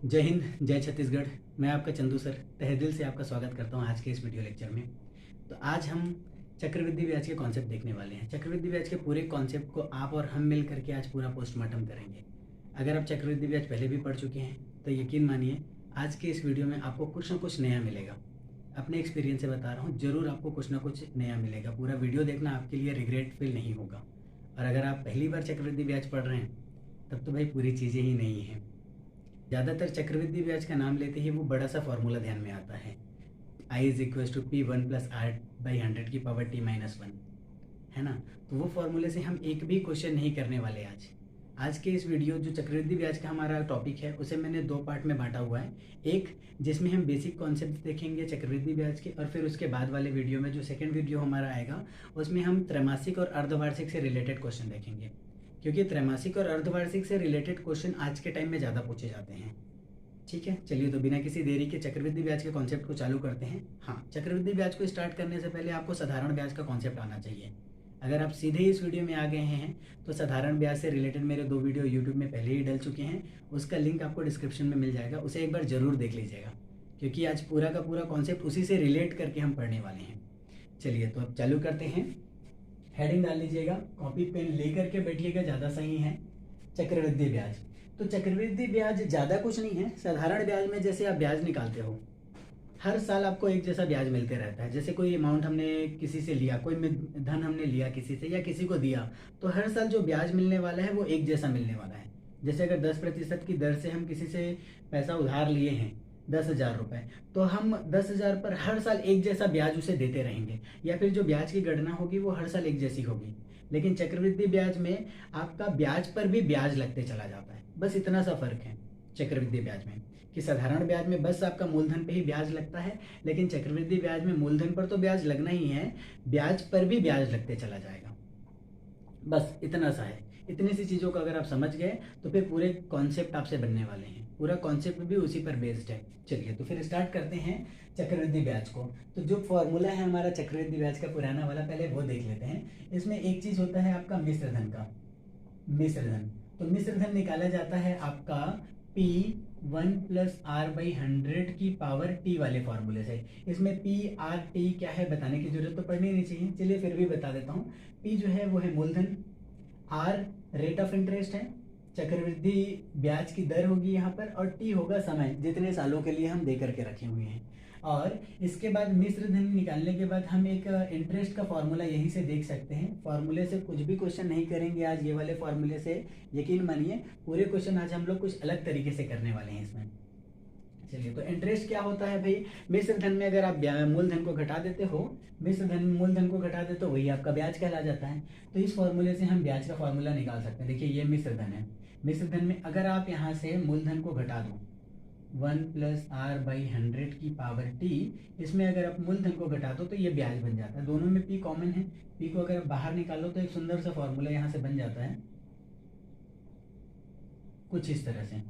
जय हिंद, जय छत्तीसगढ़। मैं आपका चंदू सर तहे दिल से आपका स्वागत करता हूं आज के इस वीडियो लेक्चर में। तो आज हम चक्रवृद्धि ब्याज के कॉन्सेप्ट देखने वाले हैं। चक्रवृद्धि ब्याज के पूरे कॉन्सेप्ट को आप और हम मिल करके आज पूरा पोस्टमार्टम करेंगे। अगर आप चक्रवृद्धि ब्याज पहले भी पढ़ चुके हैं तो यकीन मानिए आज के इस वीडियो में आपको कुछ ना कुछ नया मिलेगा। अपने एक्सपीरियंस से बता रहा हूँ, ज़रूर आपको कुछ ना कुछ नया मिलेगा। पूरा वीडियो देखना, आपके लिए रिग्रेट फील नहीं होगा। और अगर आप पहली बार चक्रवृद्धि ब्याज पढ़ रहे हैं तब तो भाई पूरी चीज़ें ही नहीं हैं। ज़्यादातर चक्रवृद्धि ब्याज का नाम लेते ही वो बड़ा सा फॉर्मूला ध्यान में आता है, I is equal to P1+R/100 की पावर T-1, है ना। तो वो फॉर्मूले से हम एक भी क्वेश्चन नहीं करने वाले आज के इस वीडियो जो चक्रवृद्धि ब्याज का हमारा टॉपिक है उसे मैंने दो पार्ट में बांटा हुआ है। एक जिसमें हम बेसिक कॉन्सेप्ट देखेंगे चक्रवृद्धि ब्याज के, और फिर उसके बाद वाले वीडियो में जो सेकंड वीडियो हमारा आएगा उसमें हम त्रैमासिक और अर्धवार्षिक से रिलेटेड क्वेश्चन देखेंगे, क्योंकि त्रैमासिक और अर्धवार्षिक से रिलेटेड क्वेश्चन आज के टाइम में ज़्यादा पूछे जाते हैं। ठीक है, चलिए तो बिना किसी देरी के चक्रवृद्धि ब्याज के कॉन्सेप्ट को चालू करते हैं। हाँ, चक्रवृद्धि ब्याज को स्टार्ट करने से पहले आपको साधारण ब्याज का कॉन्सेप्ट आना चाहिए। अगर आप सीधे इस वीडियो में आ गए हैं तो साधारण ब्याज से रिलेटेड मेरे 2 वीडियो यूट्यूब में पहले ही डल चुके हैं, उसका लिंक आपको डिस्क्रिप्शन में मिल जाएगा, उसे एक बार ज़रूर देख लीजिएगा, क्योंकि आज पूरा का पूरा कॉन्सेप्ट उसी से रिलेट करके हम पढ़ने वाले हैं। चलिए तो अब चालू करते हैं। हेडिंग डाल लीजिएगा, कॉपी पेन ले करके बैठिएगा, ज़्यादा सही है। चक्रवृद्धि ब्याज। तो चक्रवृद्धि ब्याज ज़्यादा कुछ नहीं है। साधारण ब्याज में जैसे आप ब्याज निकालते हो, हर साल आपको एक जैसा ब्याज मिलते रहता है। जैसे कोई अमाउंट हमने किसी से लिया, कोई धन हमने लिया किसी से या किसी को दिया, तो हर साल जो ब्याज मिलने वाला है वो एक जैसा मिलने वाला है। जैसे अगर 10% की दर से हम किसी से पैसा उधार लिए हैं 10,000 रुपये, तो हम 10,000 पर हर साल एक जैसा ब्याज उसे देते रहेंगे, या फिर जो ब्याज की गणना होगी वो हर साल एक जैसी होगी। लेकिन चक्रवृद्धि ब्याज में आपका ब्याज पर भी ब्याज लगते चला जाता है। बस इतना सा फर्क है चक्रवृद्धि ब्याज में, कि साधारण ब्याज में बस आपका मूलधन पे ही ब्याज लगता है, लेकिन चक्रवृद्धि ब्याज में मूलधन पर तो ब्याज लगना ही है, ब्याज पर भी ब्याज लगते चला जाएगा। बस इतना सा है। इतनी सी चीज़ों को अगर आप समझ गए तो फिर पूरे कॉन्सेप्ट आपसे बनने वाले हैं। पूरा कॉन्सेप्ट भी उसी पर बेस्ड है। चलिए तो फिर स्टार्ट करते हैं चक्रवृद्धि ब्याज को। तो जो फॉर्मूला है हमारा चक्रवृद्धि ब्याज का पुराना वाला, पहले वो देख लेते हैं। इसमें एक चीज़ होता है आपका मिश्र धन का, मिश्र धन। तो मिश्र धन निकाला जाता है आपका P1+R/100 की पावर T वाले फॉर्मूले से। इसमें P/R/T क्या है बताने की जरूरत तो पड़नी नहीं चाहिए, चलिए फिर भी बता देता हूँ। P जो है वो है मूलधन, R रेट ऑफ इंटरेस्ट है, चक्रवृद्धि ब्याज की दर होगी यहाँ पर, और T होगा समय, जितने सालों के लिए हम दे करके रखे हुए हैं। और इसके बाद मिश्र धन निकालने के बाद हम एक इंटरेस्ट का फॉर्मूला यहीं से देख सकते हैं। फॉर्मूले से कुछ भी क्वेश्चन नहीं करेंगे आज, ये वाले फॉर्मूले से यकीन मानिए पूरे क्वेश्चन आज हम लोग कुछ अलग तरीके से करने वाले हैं इसमें। चलिए तो इंटरेस्ट क्या होता है भाई, मिश्र धन में अगर आप मूलधन को घटा देते हो, मिश्र धन मूलधन को घटा देते हो, वही आपका ब्याज कहला जाता है। तो इस फॉर्मूले से हम ब्याज का फॉर्मूला निकाल सकते हैं। देखिए ये मिश्र धन है, मिश्र धन में अगर आप यहाँ से मूलधन को घटा दो 1+R/100 की पावर T, इसमें अगर आप मूलधन को घटा दो तो ये ब्याज बन जाता है। दोनों में P कॉमन है, P को अगर आप बाहर निकालो तो एक सुंदर सा फॉर्मूला यहाँ से बन जाता है कुछ इस तरह से।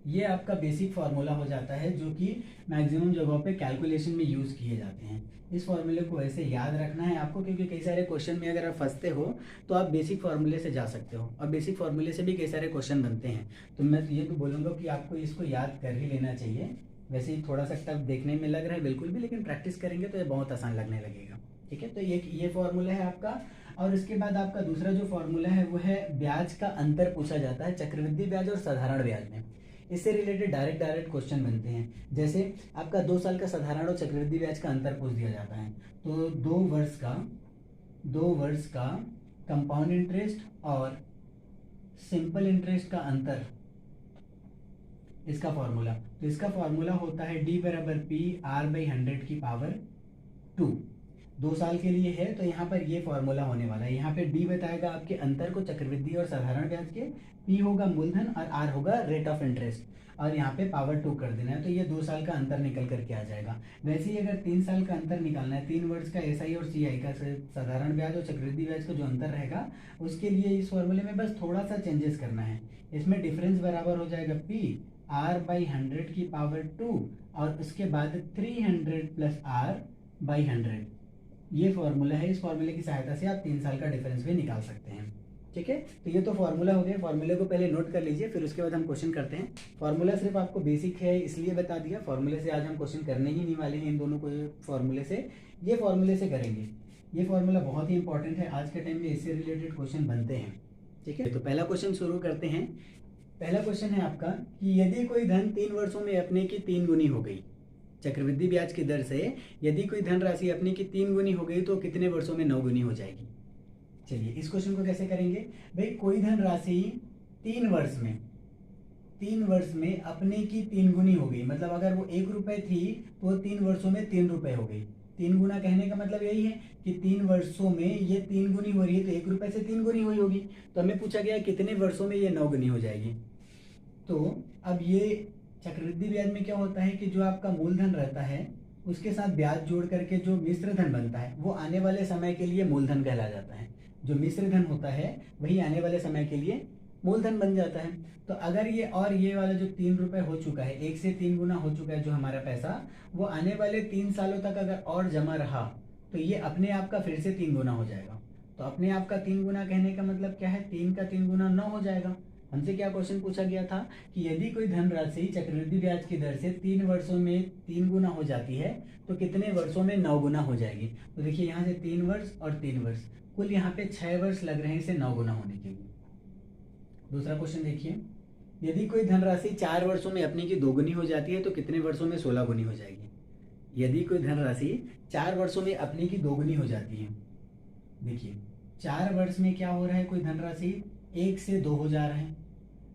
ये आपका बेसिक फार्मूला हो जाता है जो कि मैक्सिमम जगहों पे कैलकुलेशन में यूज़ किए जाते हैं। इस फॉर्मूले को ऐसे याद रखना है आपको, क्योंकि कई सारे क्वेश्चन में अगर आप फंसते हो तो आप बेसिक फार्मूले से जा सकते हो, और बेसिक फार्मूले से भी कई सारे क्वेश्चन बनते हैं। तो मैं ये तो बोलूँगा कि आपको इसको याद कर ही लेना चाहिए। वैसे ही थोड़ा सा टफ देखने में लग रहा है बिल्कुल भी, लेकिन प्रैक्टिस करेंगे तो ये बहुत आसान लगने लगेगा। ठीक है, तो ये फॉर्मूला है आपका। और इसके बाद आपका दूसरा जो फॉर्मूला है वो है ब्याज का अंतर पूछा जाता है चक्रवृद्धि ब्याज और साधारण ब्याज में। इससे रिलेटेड डायरेक्ट क्वेश्चन बनते हैं। जैसे आपका 2 साल का साधारण और चक्रवृद्धि ब्याज का अंतर पूछ दिया जाता है, तो 2 वर्ष का कंपाउंड इंटरेस्ट और सिंपल इंटरेस्ट का अंतर, इसका फॉर्मूला। तो इसका फॉर्मूला होता है D=P/R/100 की पावर 2। 2 साल के लिए है तो यहाँ पर ये फॉर्मूला होने वाला है। यहाँ पे D बताएगा आपके अंतर को चक्रवृद्धि और साधारण ब्याज के, P होगा मूलधन और R होगा रेट ऑफ इंटरेस्ट, और यहाँ पे पावर 2 कर देना है, तो ये 2 साल का अंतर निकल करके आ जाएगा। वैसे ही अगर 3 साल का अंतर निकालना है, 3 वर्ष का SI और CI का, साधारण ब्याज और चक्रवृद्धि ब्याज का जो अंतर रहेगा, उसके लिए इस फॉर्मूले में बस थोड़ा सा चेंजेस करना है। इसमें डिफरेंस बराबर हो जाएगा P/R/100 की पावर 2, और उसके बाद 300+R/100। ये फॉर्मूला है, इस फॉर्मूले की सहायता से आप 3 साल का डिफरेंस भी निकाल सकते हैं। ठीक है। तो ये तो फार्मूला हो गया, फार्मूले को पहले नोट कर लीजिए, फिर उसके बाद हम क्वेश्चन करते हैं। फार्मूला सिर्फ आपको बेसिक है इसलिए बता दिया, फार्मूले से आज हम क्वेश्चन करने ही नहीं वाले हैं इन दोनों को फार्मूले से, ये फार्मूले से करेंगे। ये फार्मूला बहुत ही इंपॉर्टेंट है, आज के टाइम में इससे रिलेटेड क्वेश्चन बनते हैं। ठीक है, तो पहला क्वेश्चन शुरू करते हैं। पहला क्वेश्चन है आपका कि यदि कोई धन 3 वर्षों में अपने की 3 गुनी हो गई, चक्रवृद्धि ब्याज की दर से यदि कोई धनराशि अपने की 3 गुनी हो गई तो कितने वर्षों में 9 गुनी हो जाएगी। चलिए इस क्वेश्चन को कैसे करेंगे भाई, कोई धनराशि 3 वर्ष में अपने की 3 गुनी हो गई, मतलब अगर वो 1 रुपए थी तो वो 3 वर्षों में 3 रुपए हो गई। 3 गुना कहने का मतलब यही है कि 3 वर्षों में ये 3 गुनी हो रही है, तो 1 रुपए से 3 गुनी हुई होगी। तो हमें पूछा गया कितने वर्षों में ये 9 गुनी हो जाएगी। तो अब ये चक्रवृद्धि ब्याज में क्या होता है कि जो आपका मूलधन रहता है उसके साथ ब्याज जोड़ करके जो मिश्र धन बनता है वो आने वाले समय के लिए मूलधन कहला जाता है। जो मिश्र धन होता है वही आने वाले समय के लिए मूलधन बन जाता है। तो अगर ये और ये वाला जो 3 रुपए हो चुका है, 1 से 3 गुना हो चुका है जो हमारा पैसा, वो आने वाले 3 सालों तक अगर और जमा रहा तो ये अपने आप का फिर से 3 गुना हो जाएगा। तो अपने आप का 3 गुना कहने का मतलब क्या है, 3 का 3 गुना 9 हो जाएगा। हमसे क्या क्वेश्चन पूछा गया था कि यदि कोई धनराशि चक्रवृद्धि ब्याज की दर से 3 वर्षों में 3 गुना हो जाती है तो कितने वर्षों में 9 गुना हो जाएगी। तो देखिए यहाँ से 3 वर्ष और 3 वर्ष, कुल यहाँ पे 6 वर्ष लग रहे हैं इसे 9 गुना होने के लिए। दूसरा क्वेश्चन देखिए, यदि कोई धनराशि 4 वर्षों में अपनी की 2 गुनी हो जाती है तो कितने वर्षों में 16 गुनी हो जाएगी। यदि कोई धनराशि 4 वर्षों में अपनी की 2 गुनी हो जाती है, देखिए 4 वर्ष में क्या हो रहा है, कोई धनराशि 1 से 2 हो जा रहा है।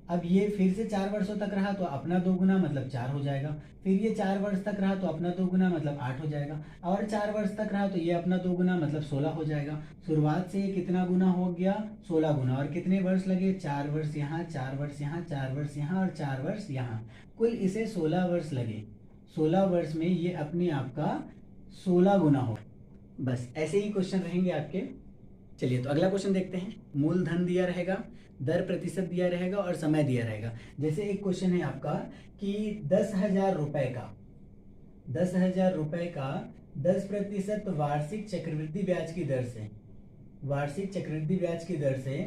अब ये फिर से 4 वर्षों तक रहा तो अपना 2 गुना मतलब 4 हो जाएगा, फिर ये 4 वर्ष तक रहा तो अपना 2 गुना मतलब 8 हो जाएगा, और 4 वर्ष तक रहा तो ये अपना 2 गुना मतलब 16 हो जाएगा। शुरुआत से ये कितना गुना हो गया, 16 गुना। और कितने वर्ष लगे, 4 वर्ष यहाँ, 4 वर्ष यहाँ, 4 वर्ष यहाँ और 4 वर्ष यहाँ, कुल इसे 16 वर्ष लगे। 16 वर्ष में ये अपने आप का 16 गुना हो। बस ऐसे ही क्वेश्चन रहेंगे आपके। चलिए तो अगला क्वेश्चन देखते हैं। मूलधन दिया रहेगा, दर प्रतिशत दिया रहेगा और समय दिया रहेगा। जैसे एक क्वेश्चन है आपका कि 10,000 रुपए का 10% वार्षिक चक्रवृद्धि ब्याज की दर से, वार्षिक चक्रवृद्धि ब्याज की दर से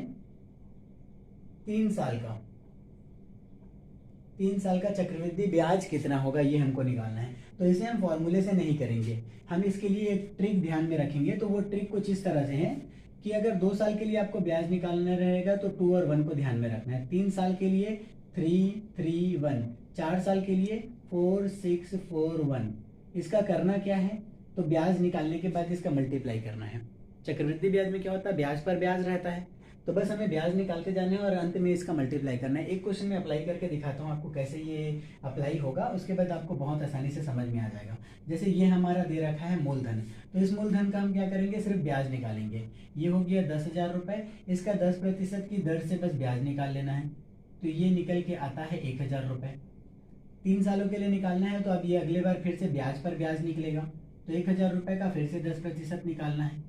3 साल का चक्रवृद्धि ब्याज कितना होगा ये हमको निकालना है। तो इसे हम फॉर्मूले से नहीं करेंगे, हम इसके लिए एक ट्रिक ध्यान में रखेंगे। तो वो ट्रिक कुछ इस तरह से है कि अगर 2 साल के लिए आपको ब्याज निकालना रहेगा तो 2 और 1 को ध्यान में रखना है। 3 साल के लिए 3, 3, 1, 4 साल के लिए 4, 6, 4, 1। इसका करना क्या है, तो ब्याज निकालने के बाद इसका मल्टीप्लाई करना है। चक्रवृद्धि ब्याज में क्या होता है, ब्याज पर ब्याज रहता है, तो बस हमें ब्याज निकालते जाने और अंत में इसका मल्टीप्लाई करना है। एक क्वेश्चन में अप्लाई करके दिखाता हूँ आपको कैसे ये अप्लाई होगा, उसके बाद आपको बहुत आसानी से समझ में आ जाएगा। जैसे ये हमारा दे रखा है मूलधन, तो इस मूलधन का हम क्या करेंगे, सिर्फ ब्याज निकालेंगे। ये हो गया 10,000 रुपये, इसका 10% की दर से बस ब्याज निकाल लेना है, तो ये निकल के आता है 1,000 रुपये। 3 सालों के लिए निकालना है तो अब ये अगले बार फिर से ब्याज पर ब्याज निकलेगा, तो 1,000 रुपये का फिर से 10% निकालना है,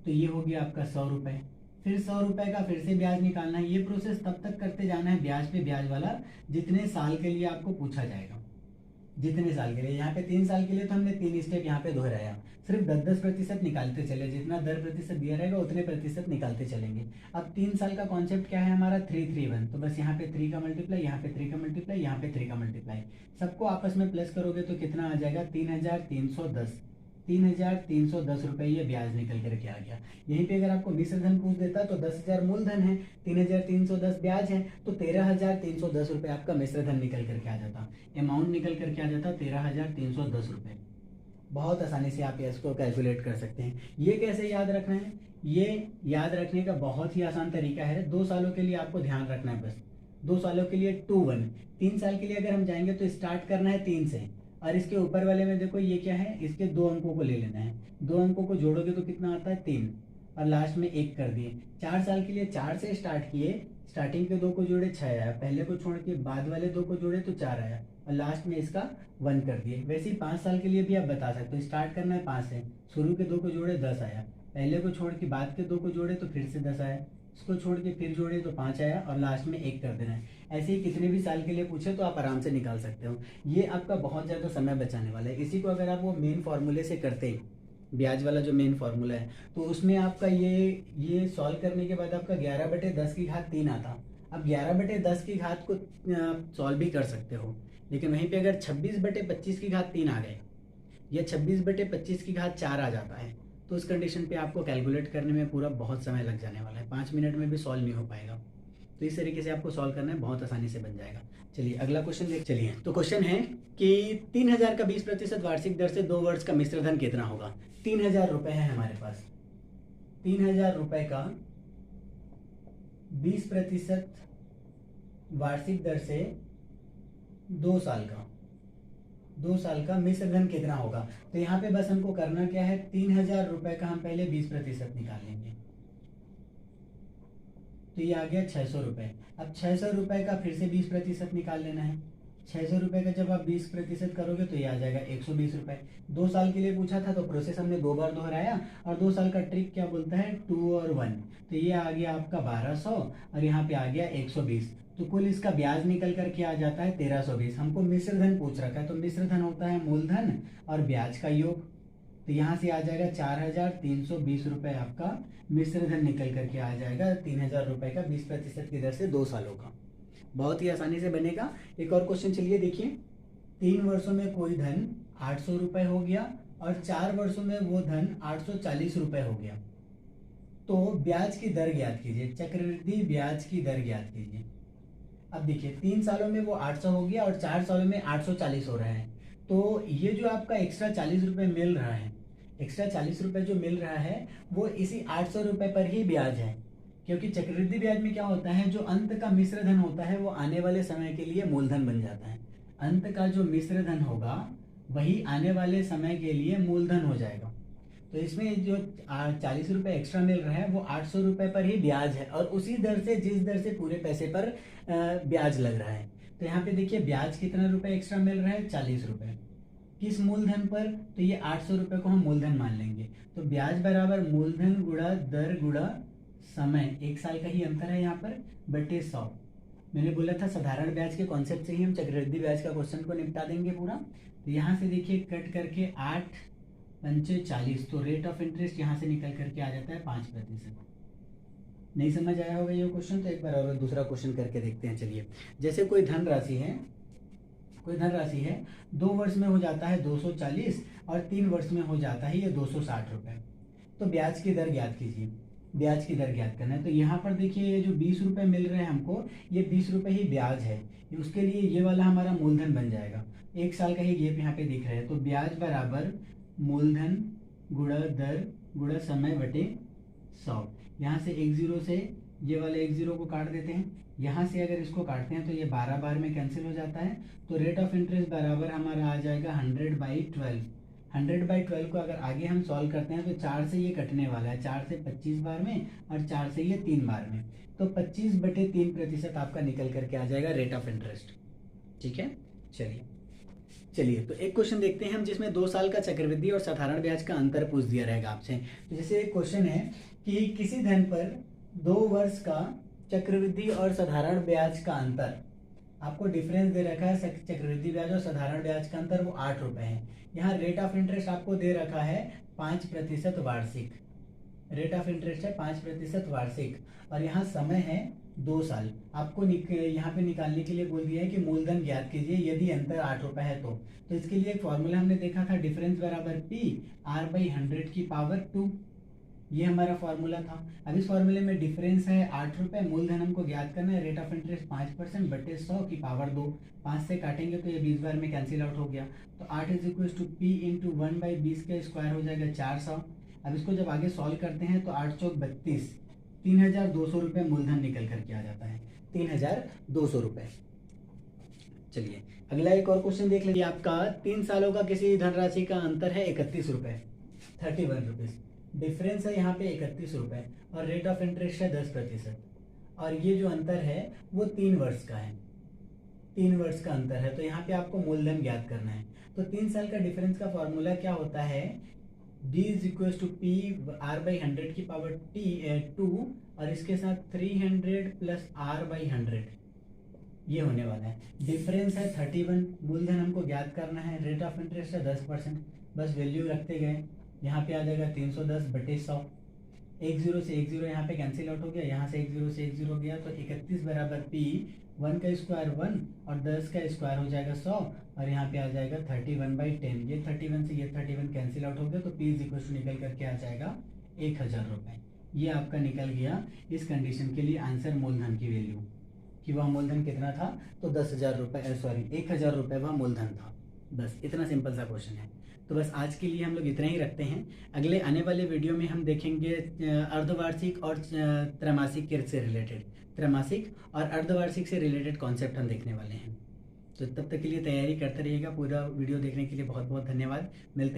तो ये हो गया आपका 100 रुपये। फिर 100 रुपये का फिर से ब्याज निकालना है। ये प्रोसेस तब तक करते जाना है ब्याज पे ब्याज वाला जितने साल के लिए आपको पूछा जाएगा, जितने साल के लिए। यहाँ पे 3 साल के लिए तो हमने 3 स्टेप यहाँ पे दोहराया, सिर्फ 10% निकालते चले, जितना 10% दिया रहेगा उतने प्रतिशत निकालते चलेंगे। अब 3 साल का कॉन्सेप्ट क्या है हमारा, 3, 3, 1, तो बस यहाँ पे 3 का मल्टीप्लाई, यहाँ पे 3 का मल्टीप्लाई, यहाँ पे 3 का मल्टीप्लाई, सबको आपस में प्लस करोगे तो कितना आ जाएगा, 3,310। 3,310 रुपये ये ब्याज निकल करके आ गया। यहीं पे अगर आपको मिश्र धन पूछ देता तो 10,000 मूलधन है, 3,310 ब्याज है, तो 13,310 रुपये आपका मिश्र धन निकल करके आ जाता, अमाउंट निकल करके आ जाता 13,310 रुपये। बहुत आसानी से आप इसको कैलकुलेट कर सकते हैं। ये कैसे याद रखना है, ये याद रखने का बहुत ही आसान तरीका है। 2 सालों के लिए आपको ध्यान रखना है, बस 2 सालों के लिए 2, 1। 3 साल के लिए अगर हम जाएंगे तो स्टार्ट करना है 3 से, और इसके ऊपर वाले में देखो ये क्या है, इसके 2 अंकों को ले लेना है। 2 अंकों को जोड़ोगे तो कितना आता है, 3, और लास्ट में 1 कर दिए। 4 साल के लिए 4 से स्टार्ट किए, स्टार्टिंग के 2 को जोड़े 6 आया, पहले को छोड़ के बाद वाले 2 को जोड़े तो 4 आया, और लास्ट में इसका 1 कर दिए। वैसे ही 5 साल के लिए भी आप बता सकते हो, स्टार्ट करना है 5 से, शुरू के 2 को जोड़े 10 आया, पहले को छोड़ के बाद के 2 को जोड़े तो फिर से 10 आया, इसको छोड़ के फिर जोड़े तो 5 आया, और लास्ट में 1 कर देना है। ऐसे ही कितने भी साल के लिए पूछे तो आप आराम से निकाल सकते हो। ये आपका बहुत ज़्यादा समय बचाने वाला है। इसी को अगर आप वो मेन फार्मूले से करते ब्याज वाला जो मेन फार्मूला है, तो उसमें आपका ये सॉल्व करने के बाद आपका 11/10 की घात 3 आता। अब 11/10 की घात को सॉल्व भी कर सकते हो, लेकिन वहीं पे अगर 26/25 की घात 3 आ गए या 26/25 की घात 4 आ जाता है, तो उस कंडीशन पे आपको कैलकुलेट करने में पूरा बहुत समय लग जाने वाला है, 5 मिनट में भी सॉल्व नहीं हो पाएगा। तो इस तरीके से आपको सॉल्व करना है, बहुत आसानी से बन जाएगा। चलिए अगला क्वेश्चन देख। चलिए तो क्वेश्चन है कि 3000 का 20% वार्षिक दर से 2 वर्ष का मिश्र धन कितना होगा। 3000 रुपये है हमारे पास, 3000 रुपये का 20% वार्षिक दर से 2 साल का मिश्र धन कितना होगा। तो यहाँ पे बस हमको करना क्या है, 3000 रुपये का हम पहले 20% निकाल लेंगे, तो ये आ गया 600 रुपये। अब 600 रुपये का फिर से 20% निकाल लेना है। 600 रुपये का जब आप 20% करोगे तो ये आ जाएगा 120 रुपये। 2 साल के लिए पूछा था तो प्रोसेस हमने 2 बार दोहराया, और 2 साल का ट्रिक क्या बोलता है, 2 और 1। तो ये आ गया आपका 1200 और यहाँ पे आ गया 120। तो कुल इसका ब्याज निकल करके आ जाता है 1320। हमको मिश्र धन पूछ रखा है, तो मिश्र धन होता है मूलधन और ब्याज का योग। तो यहाँ से आ जाएगा 4320 रुपये आपका मिश्र धन निकल करके आ जाएगा 3000 रुपये का 20% की दर से 2 सालों का। बहुत ही आसानी से बनेगा। एक और क्वेश्चन चलिए देखिए। 3 वर्षों में कोई धन 800 रुपये हो गया और 4 वर्षों में वो धन 840 रुपये हो गया, तो ब्याज की दर ज्ञात कीजिए, चक्रवृद्धि ब्याज की दर ज्ञात कीजिए। अब देखिए 3 सालों में वो 800 हो गया और 4 सालों में 840 हो रहा है, तो ये जो आपका एक्स्ट्रा 40 रुपये मिल रहा है, एक्स्ट्रा 40 रुपये जो मिल रहा है वो इसी 800 रुपये पर ही ब्याज है। क्योंकि चक्रवृद्धि ब्याज में क्या होता है, जो अंत का मिश्र धन होता है वो आने वाले समय के लिए मूलधन बन जाता है। अंत का जो मिश्र धन होगा वही आने वाले समय के लिए मूलधन हो जाएगा। तो इसमें जो 40 रुपये एक्स्ट्रा मिल रहा है वो 800 रुपये पर ही ब्याज है, और उसी दर से जिस दर से पूरे पैसे पर ब्याज लग रहा है। तो यहाँ पे देखिए ब्याज कितना रुपये एक्स्ट्रा मिल रहा है, 40 रुपये। किस मूलधन पर, तो ये 800 रुपये को हम मूलधन मान लेंगे। तो ब्याज बराबर मूलधन गुणा दर गुणा समय, 1 साल का ही अंतर है यहाँ पर, बटे 100। मैंने बोला था साधारण ब्याज के कॉन्सेप्ट से ही हम चक्रवृद्धि ब्याज का क्वेश्चन को निपटा देंगे पूरा। तो यहाँ से देखिए कट करके 8 पंचे 40, तो रेट ऑफ इंटरेस्ट यहाँ से निकल करके आ जाता है 5%। नहीं समझ आया होगा ये क्वेश्चन, तो एक बार और दूसरा क्वेश्चन करके देखते हैं। चलिए जैसे कोई धनराशि है 2 वर्ष में हो जाता है 240 और 3 वर्ष में हो जाता है ये 260 रुपये। तो ब्याज की दर ज्ञात कीजिए, ब्याज की दर ज्ञात करना है। तो यहाँ पर देखिए ये जो 20 रुपये मिल रहे हैं हमको, ये 20 रुपये ही ब्याज है, उसके लिए ये वाला हमारा मूलधन बन जाएगा। 1 साल का ही गेप यहाँ पे दिख रहा है, तो ब्याज बराबर मूलधन गुणा दर गुणा समय बटे 100। यहाँ से 10 से ये वाले 10 को काट देते हैं, यहाँ से अगर इसको काटते हैं तो ये 12 बार में कैंसिल हो जाता है। तो रेट ऑफ इंटरेस्ट बराबर हमारा आ जाएगा 100/12। 100/12 को अगर आगे हम सॉल्व करते हैं तो 4 से ये कटने वाला है, 4 से 25 बार में और 4 से ये 3 बार में, तो 25/3% आपका निकल करके आ जाएगा रेट ऑफ इंटरेस्ट। ठीक है, चलिए तो एक क्वेश्चन देखते हैं हम, जिसमें 2 साल का चक्रवृद्धि और साधारण ब्याज का अंतर पूछ दिया रहेगा आपसे। तो जैसे एक क्वेश्चन है कि किसी धन पर 2 वर्ष का चक्रवृद्धि और साधारण ब्याज का अंतर, आपको डिफरेंस दे रखा है, चक्रवृद्धि ब्याज और साधारण ब्याज का अंतर वो 8 रुपये है। यहाँ रेट ऑफ इंटरेस्ट आपको दे रखा है 5% वार्षिक, रेट ऑफ इंटरेस्ट है 5% वार्षिक, और यहाँ समय है 2 साल। आपको यहाँ पे निकालने के लिए बोल दिया है कि मूलधन ज्ञात कीजिए यदि अंतर 8 रुपये है तो इसके लिए एक फॉर्मूला हमने देखा था, डिफरेंस बराबर P R/100 की पावर 2, ये हमारा फॉर्मूला था। अब इस फॉर्मूले में डिफरेंस है 8 रुपये, मूलधन हमको ज्ञात करना है, रेट ऑफ इंटरेस्ट 5% बटे 100 की पावर 2। 5 से काटेंगे तो ये 20 बार में कैंसिल आउट हो गया, तो 8 = P × 1/20 का स्क्वायर हो जाएगा 400। अब इसको जब आगे सॉल्व करते हैं तो 8 चौक 32, 3200 रुपये मूलधन निकल करके आ जाता है, 3200 रुपये। चलिए अगला एक और क्वेश्चन देख लीजिए। आपका 3 सालों का किसी धनराशि का अंतर है 31 रुपये, 31 रुपीज़। डिफरेंस है यहाँ पे 31 रुपये और रेट ऑफ इंटरेस्ट है 10%, और ये जो अंतर है वो 3 वर्ष का है, 3 वर्ष का अंतर है। तो यहाँ पे आपको मूलधन ज्ञात करना है। तो 3 साल का डिफरेंस का फॉर्मूला क्या होता है, D = P R/100 की पावर 2 और इसके साथ 300 + R/100, ये होने वाला है। डिफरेंस है 31, मूलधन हमको ज्ञात करना है, रेट ऑफ इंटरेस्ट है 10%, बस वैल्यू रखते गए। यहाँ पे आ जाएगा 310/100। एक जीरो से एक जीरो यहाँ पे कैंसिल आउट हो गया, यहाँ से एक जीरो से एक जीरो गया, तो 31 बराबर पी 1 का स्क्वायर 1 और 10 का स्क्वायर हो जाएगा 100, और यहाँ पे आ जाएगा 31/10। ये 31 से ये 31 कैंसिल आउट हो गया, तो पी इज इक्वल टू निकल करके आ जाएगा 1000 रुपये। ये आपका निकल गया इस कंडीशन के लिए आंसर मूलधन की वैल्यू, कि वह मूलधन कितना था, तो 10,000 रुपये, सॉरी 1,000 रुपये वह मूलधन था। बस इतना सिंपल सा क्वेश्चन है। तो बस आज के लिए हम लोग इतना ही रखते हैं। अगले आने वाले वीडियो में हम देखेंगे अर्धवार्षिक और त्रैमासिक के से रिलेटेड, त्रैमासिक और अर्धवार्षिक से रिलेटेड कॉन्सेप्ट हम देखने वाले हैं। तो तब तक के लिए तैयारी करते रहिएगा। पूरा वीडियो देखने के लिए बहुत बहुत धन्यवाद। मिलते